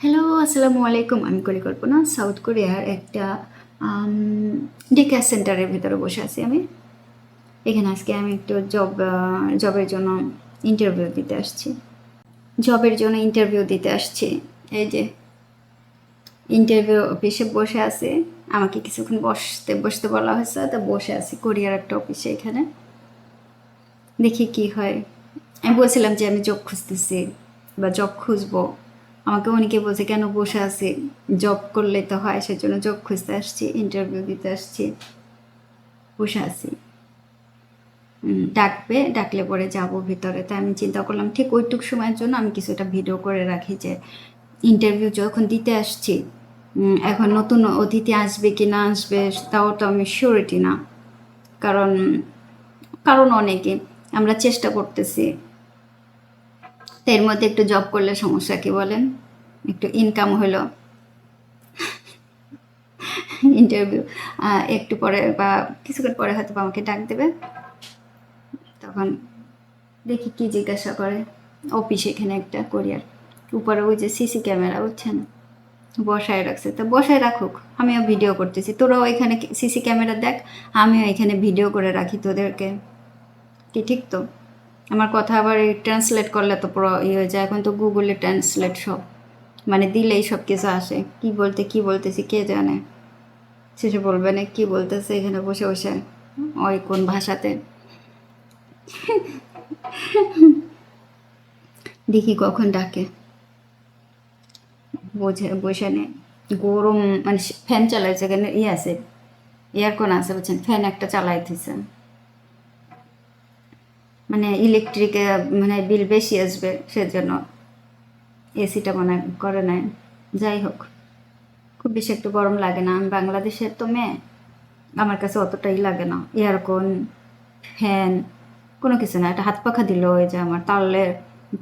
Hello, আসসালামু আলাইকুম। আমি পরিকল্পনা সাউথ কোরিয়ার একটা ডে কেয়ার সেন্টারের ভেতরে বসে আছি আমি। এখানে আজকে আমি একটু জবের জন্য ইন্টারভিউ দিতে আসছি। এই যে ইন্টারভিউ অফিসে বসে আছি। আমাকে কিছুক্ষণ বসতে বলা হয়েছে, তো বসে আছি কোরিয়ার একটা অফিসে এখানে। দেখি কি হয়। আমি বলছিলাম যে আমি জব খুঁজতেছি বা জব খুঁজবো। আমাকে অনেকে বলছে কেন বসে আছি, জব করলে তো হয়, সেজন্য জব খুঁজতে আসছি, ইন্টারভিউ দিতে আসছি, বসে আছি। ডাকলে পরে যাব ভিতরে। তাই আমি চিন্তা করলাম ঠিক ওইটুক সময়ের জন্য আমি কিছুটা ভিডিও করে রাখি যে ইন্টারভিউ যখন দিতে আসছি, এখন নতুন অতিথি আসবে কি না আসবে তাও তো আমি শিওরিটি না। কারণ কারণ অনেকে আমরা চেষ্টা করতেছি, তো এর মধ্যে একটু জব করলে সমস্যা কি বলেন, একটু ইনকাম হলো। ইন্টারভিউ একটু পরে বা কিছুক্ষণ পরে হয়তো আমাকে ডাক দেবে, তখন দেখি কি জিজ্ঞাসা করে। অফিস এখানে একটা কোরিয়ার, উপরে ওই যে সিসি ক্যামেরা বুঝছেন বসায় রাখছে, তো বসায় রাখুক, আমিও ভিডিও করতেছি, তোরাও এখানে সিসি ক্যামেরা দেখ, আমিও এখানে ভিডিও করে রাখি তোদেরকে। কি ঠিক তো? আমার কথা আবার ট্রান্সলেট করলে তো পুরো ইয়ে হয়ে যায়, এখন তো গুগলে ট্রান্সলেট সব, মানে দিলেই সব কিছু আসে, কি বলতেছি কে জানে। শেষে বলবে না কি বলতেছে এখানে বসে বসে, ওই কোন ভাষাতে। দেখি কখন ডাকে, বসে নে। গরম, মানে ফ্যান চালাইছে, এখানে ইয়ে আছে, এয়ারকন আছে বুঝছেন, ফ্যান একটা চালাইতেছে। মানে ইলেকট্রিকে মানে বিল বেশি আসবে, সেজন্য এসিটা মনে করে নেয়। যাই হোক, খুব বেশি একটু গরম লাগে না, আমি বাংলাদেশের তো মেয়ে, আমার কাছে অতটাই লাগে না। এয়ারকন, ফ্যান, কোনো কিছু না। একটা হাত পাখা দিল, ওই যে আমার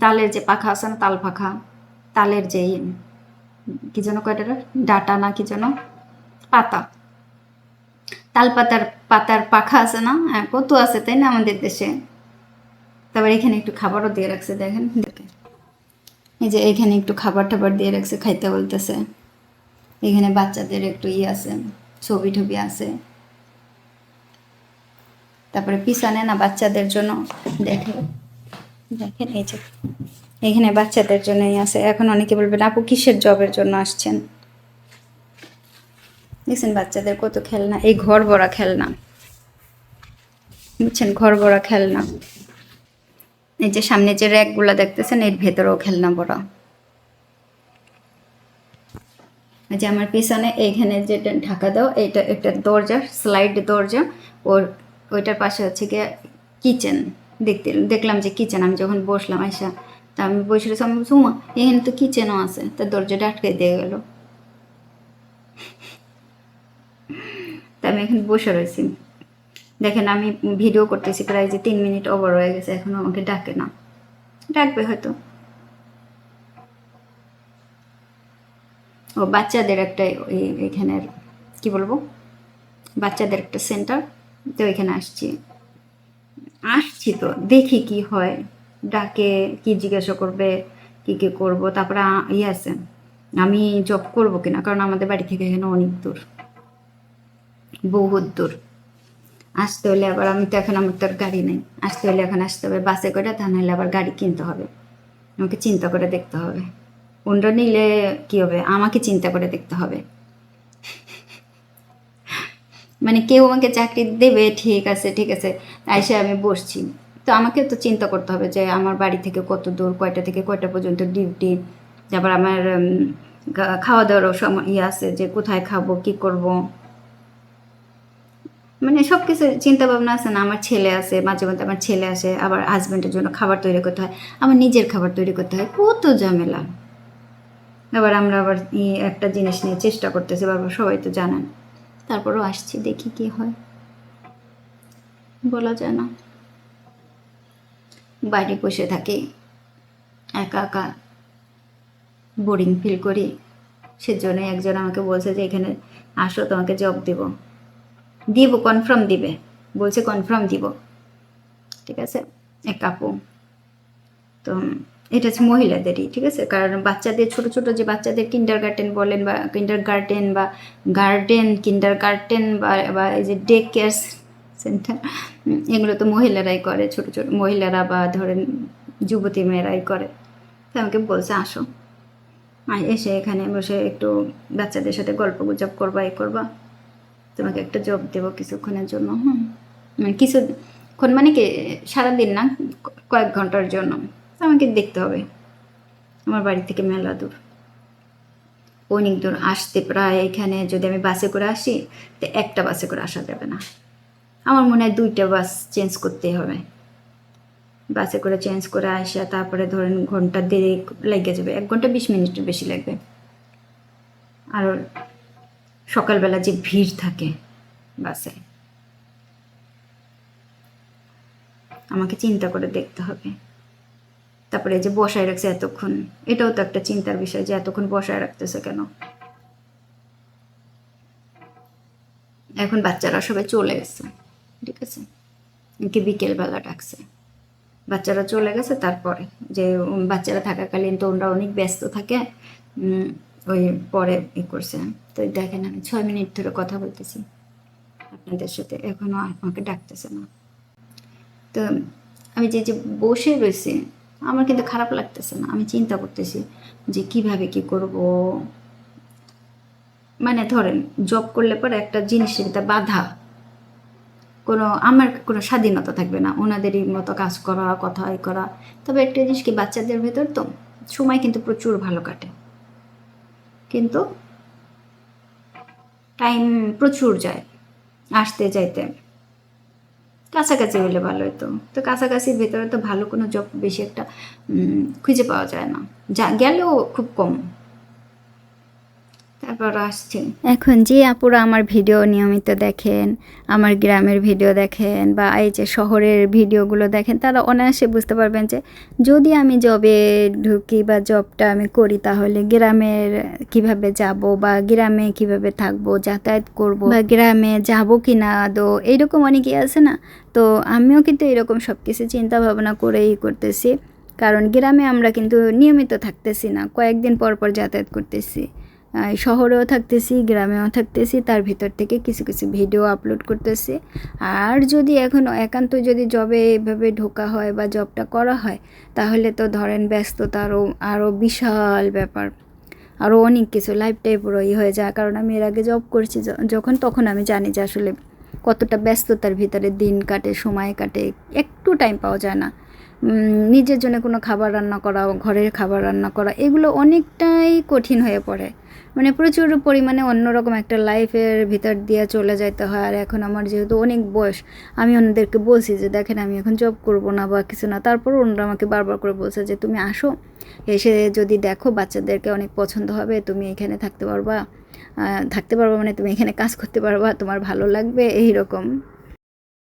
তালের যে পাখা আছে না, তাল পাখা, তালের যেই কি যেন কয়টা ডাটা না কি যেন, পাতা, তাল পাতার পাখা আছে না, হ্যাঁ, কত আছে তাই না আমাদের দেশে। তারপর এখানে একটু খাবারও দিয়ে রাখছে, দেখেন দেখেন, এই যে এখানে একটু খাবার টাবার দিয়ে রাখছে, খাইতে বলতেছে। এখানে বাচ্চাদের একটু ইয়ে আছে, ছবি টবি আছে। তারপরে পিছনে না বাচ্চাদের জন্য, দেখেন দেখেন এই যে এখানে বাচ্চাদের জন্যই আছে। এখন অনেকে বলবেন আপু কিসের জবের জন্য আসছেন, দেখছেন বাচ্চাদের কত খেলনা, এই ঘর ভরা খেলনা বুঝছেন, ঘর ভরা খেলনা। এই যে সামনে যে র্যাকগুলো দেখতেছেন, এর ভেতরেও খেলনা ভরা। যে আমার পিছনে এইখানে যেটা ঢাকা দাও, এইটা একটা দরজা, স্লাইড দরজা, ওর ওইটার পাশে হচ্ছে গিয়ে কিচেন। দেখলাম যে কিচেন, আমি যখন বসলাম আইসা, তা আমি বসে রয়েছি, আমি সুমা এখানে তো কিচেনও আছে, তা দরজাটা আটকে দিয়ে গেল। তা আমি এখন বসে রয়েছি, দেখেন আমি ভিডিও করতেছি, প্রায় যে 3 মিনিট ওভার হয়ে গেছে, এখনো আমাকে ডাকে না। ডাকবে হয়তো। ও বাচ্চাদের একটা এখানের কি বলবো, বাচ্চাদের একটা সেন্টার, তো এখানে আসছি তো দেখি কি হয়। ডাকে, কি জিজ্ঞাসা করবে, কি কি করবো, তারপরে ইয়ে আছে, আমি জব করবো কিনা, কারণ আমাদের বাড়ি থেকে এখানে অনেক দূর, বহুত দূর। আসতে হলে আবার আমি তো এখন, আমার তো আর গাড়ি নেই, আসতে হলে এখন আসতে হবে বাসে করে, তা নাহলে আবার গাড়ি কিনতে হবে। আমাকে চিন্তা করে দেখতে হবে, কোনটা নিলে কি হবে, আমাকে চিন্তা করে দেখতে হবে। মানে কেউ আমাকে চাকরি দেবে, ঠিক আছে ঠিক আছে, এসে আমি বসছি, তো আমাকে তো চিন্তা করতে হবে যে আমার বাড়ি থেকে কত দূর, কয়টা থেকে কয়টা পর্যন্ত ডিউটি, তারপর আমার খাওয়া দাওয়ারও সময় ইয়ে আছে, যে কোথায় খাবো কি করব, মানে সব কিছু চিন্তা ভাবনা আছে না। আমার ছেলে আছে, মাঝে মধ্যে আমার ছেলে আসে, আবার হাজব্যান্ডের জন্য খাবার তৈরি করতে হয়, আমার নিজের খাবার তৈরি করতে হয়, কত ঝামেলা। আবার আমরা আবার একটা জিনিস নিয়ে চেষ্টা করতেছি বারবার, সবাই তো জানেন। তারপরও আসছি, দেখি কি হয়, বলা যায় না। বাইরে বসে থাকি একা একা, বোরিং ফিল করি, সেজন্যই একজন আমাকে বলছে যে এখানে আসো, তোমাকে জব দিব, কনফার্ম দিবে, বলছে কনফার্ম দিব। ঠিক আছে, এক আপু, তো এটা হচ্ছে মহিলাদেরই, ঠিক আছে? কারণ বাচ্চাদের ছোট ছোট যে বাচ্চাদের কিন্ডার গার্ডেন বলেন বা কিন্ডার গার্ডেন বা এই যে ডে কেয়ার সেন্টার, এগুলো তো মহিলারাই করে, ছোট ছোট মহিলারা বা ধরেন যুবতী মেয়েরাই করে। তো আমাকে বলছে আসো, এসে এখানে বসে একটু বাচ্চাদের সাথে গল্প গুজব করবা, করবা, তোমাকে একটা জব দেবো কিছুক্ষণের জন্য। মানে কিছুক্ষণ মানে কি সারাদিন না, কয়েক ঘন্টার জন্য। আমাকে দেখতে হবে, আমার বাড়ি থেকে মেলা দূর, অনেক দূর আসতে। প্রায় এখানে যদি আমি বাসে করে আসি তো একটা বাসে করে আসা যাবে না, আমার মনে হয় 2টা বাস চেঞ্জ করতেই হবে। বাসে করে চেঞ্জ করে আসা, তারপরে ধরেন ঘন্টা দেড়েক লেগে যাবে, 1 ঘন্টা 20 মিনিটের বেশি লাগবে। আর সকালবেলা যে ভিড় থাকে বাসে, আমাকে চিন্তা করে দেখতে হবে। তারপরে যে বসায় রাখছে এতক্ষণ, এটাও তো একটা চিন্তার বিষয় যে এতক্ষণ বসায় রাখতেছে কেন। এখন বাচ্চারা সবাই চলে গেছে, ঠিক আছে, কি বিকেলবেলা ডাকছে, বাচ্চারা চলে গেছে। তারপরে যে বাচ্চারা থাকাকালীন তো ওরা অনেক ব্যস্ত থাকে, ওই পরে করছে। তো দেখেন আমি 6 মিনিট ধরে কথা বলতেছি আপনাদের সাথে, এখনও আমাকে ডাকতেছে না। তো আমি যে বসে রয়েছি, আমার কিন্তু খারাপ লাগতেছে না, আমি চিন্তা করতেছি যে কিভাবে কি করব। মানে ধরেন জব করলে পরে একটা জিনিসের ভিতরে বাধা, আমার কোনো স্বাধীনতা থাকবে না, ওনাদেরই মতো কাজ করা, কথা করা। তবে একটা জিনিস কি, বাচ্চাদের ভেতর তো সময় কিন্তু প্রচুর ভালো কাটে, কিন্তু টাইম প্রচুর যায় আসতে যাইতে। কাছাকাছি হলে ভালো হতো, তো কাছাকাছির ভেতরে তো ভালো কোনো জব বেশি একটা খুঁজে পাওয়া যায় না, গেলেও খুব কম। তারপর আসছে এখন যে আপুরা আমার ভিডিও নিয়মিত দেখেন, আমার গ্রামের ভিডিও দেখেন বা এই যে শহরের ভিডিওগুলো দেখেন, তারা অনায়াসে বুঝতে পারবেন যে যদি আমি জবে ঢুকি বা জবটা আমি করি, তাহলে গ্রামের কিভাবে যাব বা গ্রামে কিভাবে থাকবো, যাতায়াত করব বা গ্রামে যাব কি না আদৌ, এইরকম অনেকেই আছে না। তো আমিও কিন্তু এরকম সব কিছু চিন্তা ভাবনা করেই করতেছি, কারণ গ্রামে আমরা কিন্তু নিয়মিত থাকতেছি না, কয়েকদিন পর পর যাতায়াত করতেছি। শহরেও থাকতেছি, গ্রামেও থাকতেছি, তার ভিতর থেকে কিছু কিছু ভিডিও আপলোড করতেছি। আর যদি এখন একান্ত যদি জবে এভাবে ঢোকা হয় বা জবটা করা হয়, তাহলে তো ধরেন ব্যস্ততা আরও বিশাল ব্যাপার, আরও অনেক কিছু লাইফটাই পুরো হয়ে যায়। কারণ আমি এর আগে জব করছি যখন, তখন আমি জানি যে আসলে কতটা ব্যস্ততার ভিতরে দিন কাটে, সময় কাটে, একটু টাইম পাওয়া যায় না। নিজের জন্য কোনো খাবার রান্না করা, ঘরের খাবার রান্না করা, এগুলো অনেকটাই কঠিন হয়ে পড়ে। মানে প্রচুর পরিমাণে অন্যরকম একটা লাইফের ভিতর দিয়ে চলে যাইতে হয়। আর এখন আমার যেহেতু অনেক বয়স, আমি ওনাদেরকে বলছি যে দেখেন আমি এখন জব করব না বা কিছু না, তারপর ওনারা আমাকে বারবার করে বলছে যে তুমি আসো, এসে যদি দেখো বাচ্চাদেরকে অনেক পছন্দ হবে, তুমি এখানে থাকতে পারবা মানে তুমি এখানে কাজ করতে পারবা, তোমার ভালো লাগবে, এইরকম।